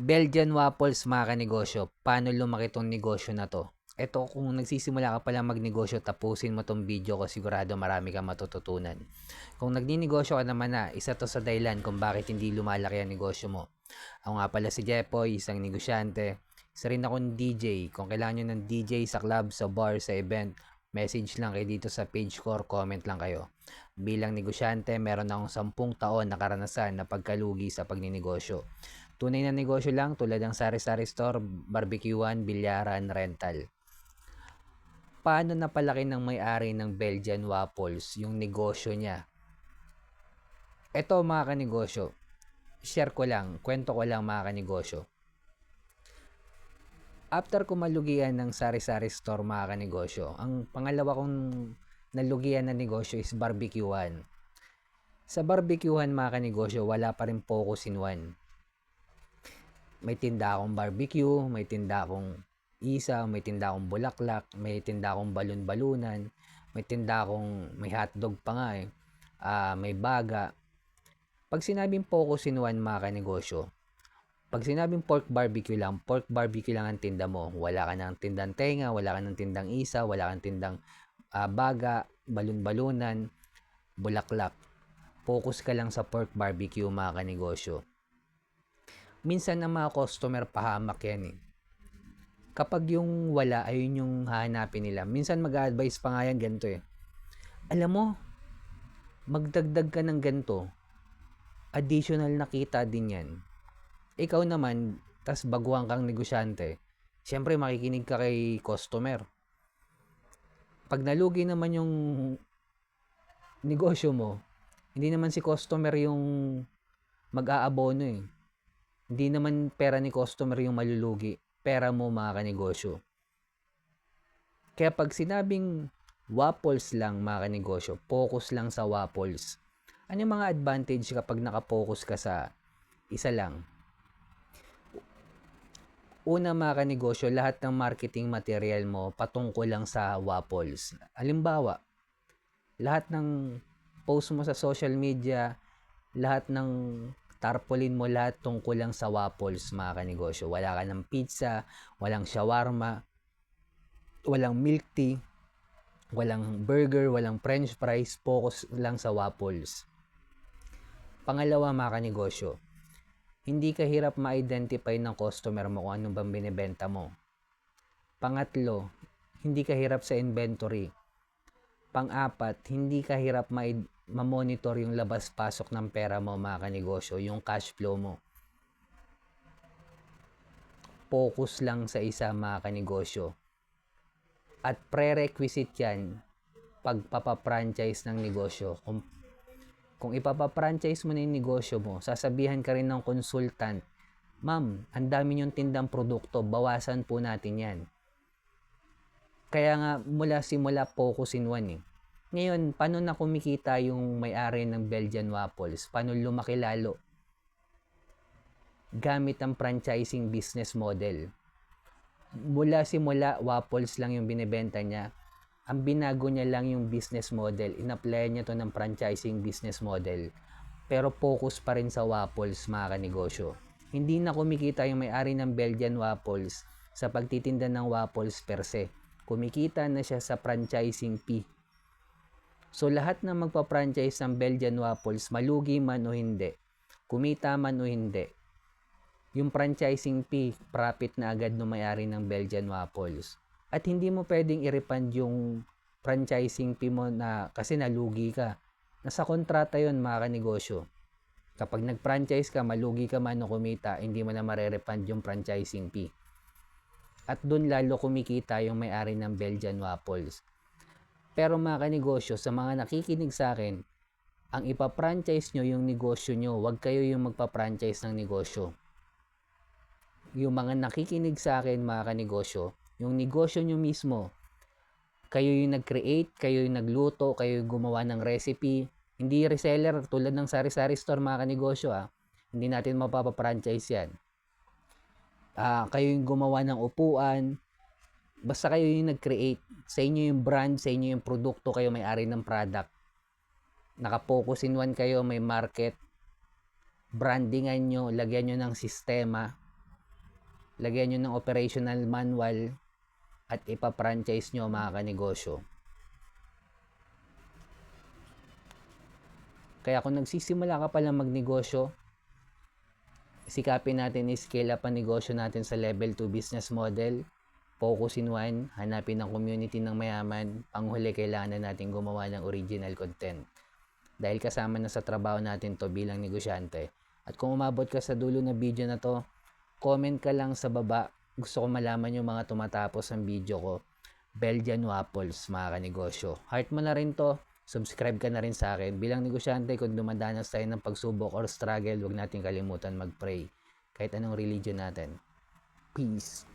Belgian waffles mga kanegosyo, paano lumaki tong negosyo na to? Eto, kung nagsisimula ka pa lang magnegosyo, tapusin mo tong video ko, sigurado marami kang matututunan. Kung nagninegosyo ka naman na, isa to sa dahilan kung bakit hindi lumalaki ang negosyo mo. Ako nga pala si Jepoy, isang negosyante. Isa rin akong DJ. Kung kailangan nyo ng DJ sa club, sa bar, sa event, message lang kayo dito sa page ko or comment lang kayo. Bilang negosyante, meron akong 10 taon na karanasan na pagkalugi sa pagninegosyo. Tunay na negosyo lang tulad ng sari-sari store, barbecuean, bilyaran, rental. Paano napalaki ng may-ari ng Belgian Waffles yung negosyo niya? Ito mga kanegosyo, share ko lang, kwento ko lang mga kanegosyo. After ko malugian ng sari-sari store mga kanegosyo, ang pangalawa kong nalugian na negosyo is barbecuean. Sa barbecuean mga kanegosyo, wala pa rin focus in one. May tinda akong barbecue, may tinda akong isa, may tinda akong bulaklak, may tinda akong balon-balunan, may tinda akong may hotdog pa nga may baga. Pag sinabing focus in one mga kanegosyo, pag sinabing pork barbecue lang ang tinda mo. Wala ka ng tindang tenga, wala ka ng tindang isa, wala kang tindang baga, balon-balunan, bulaklak. Focus ka lang sa pork barbecue mga kanegosyo. Minsan ang mga customer pahamak yan Kapag yung wala, ayun yung hahanapin nila. Minsan mag-a-advise pa nga yan ganito Alam mo, magdagdag ka ng ganito. Additional na kita din yan. Ikaw naman, tas baguhan kang negosyante, syempre makikinig ka kay customer. Pag nalugi naman yung negosyo mo, hindi naman si customer yung mag-aabono Hindi naman pera ni customer yung malulugi. Pera mo mga kanegosyo. Kaya pag sinabing waffles lang mga kanegosyo, focus lang sa waffles. Ano yung mga advantage kapag nakapokus ka sa isa lang? Una mga kanegosyo, lahat ng marketing material mo patungkol lang sa waffles. Halimbawa, lahat ng post mo sa social media, lahat ng tarpaulin mo, lahat tungkol lang sa waffles mga kanegosyo. Wala ka ng pizza, walang shawarma, walang milk tea, walang burger, walang french fries, focus lang sa waffles. Pangalawa mga kanegosyo, hindi ka hirap ma-identify ng customer mo kung anong bang binibenta mo. Pangatlo, hindi ka hirap sa inventory. Pang-apat, hindi ka hirap ma-monitor yung labas-pasok ng pera mo mga kanegosyo, yung cash flow mo. Focus lang sa isa mga kanegosyo. At prerequisite yan pagpapafranchise ng negosyo. Kung ipapafranchise mo na yung negosyo mo, sasabihan ka rin ng consultant, Ma'am, ang dami niyong tindang produkto, bawasan po natin yan. Kaya nga mula simula focus in one Ngayon, paano na kumikita yung may-ari ng Belgian Waffles? Paano lumaki lalo? Gamit ang franchising business model. Mula simula, waffles lang yung binibenta niya. Ang binago niya lang yung business model. In-apply niya to ng franchising business model. Pero focus pa rin sa waffles mga kanegosyo. Hindi na kumikita yung may-ari ng Belgian Waffles sa pagtitinda ng waffles per se. Kumikita na siya sa franchising fee. So lahat ng magpa-franchise ng Belgian Waffles, malugi man o hindi, kumita man o hindi, yung franchising fee, profit na agad ng may-ari ng Belgian Waffles. At hindi mo pwedeng i-refund yung franchising fee mo na kasi nalugi ka. Nasa kontrata yon mga kanegosyo. Kapag nag-franchise ka, malugi ka man o kumita, hindi mo na marerefund yung franchising fee. At doon lalo kumikita yung may-ari ng Belgian Waffles. Pero mga kanegosyo, sa mga nakikinig sa akin, ang ipa-franchise nyo yung negosyo nyo, wag kayo yung magpa-franchise ng negosyo. Yung mga nakikinig sa akin mga kanegosyo, yung negosyo nyo mismo, kayo yung nag-create, kayo yung nagluto, kayo yung gumawa ng recipe, hindi reseller tulad ng sari-sari store mga kanegosyo Hindi natin mapapa-franchise yan. Kayo yung gumawa ng upuan, basta kayo yung nag-create, sa inyo yung brand, sa inyo yung produkto, kayo may-ari ng product. Naka-focus in one kayo, may market, brandingan nyo, lagyan nyo ng sistema, lagyan nyo ng operational manual at ipa-franchise nyo mga kanegosyo. Kaya kung nagsisimula ka palang magnegosyo, sikapin natin i-scale up ang negosyo natin sa level 2 business model. Focus in one, hanapin ang community ng mayaman. Panghuli, kailangan na natin gumawa ng original content. Dahil kasama na sa trabaho natin to bilang negosyante. At kung umabot ka sa dulo ng video na to, comment ka lang sa baba. Gusto ko malaman yung mga tumatapos ng video ko. Belgian Waffles, mga kanegosyo. Heart mo na rin to. Subscribe ka na rin sa akin. Bilang negosyante, kung dumadanas tayo ng pagsubok or struggle, huwag natin kalimutan mag-pray. Kahit anong religion natin. Peace.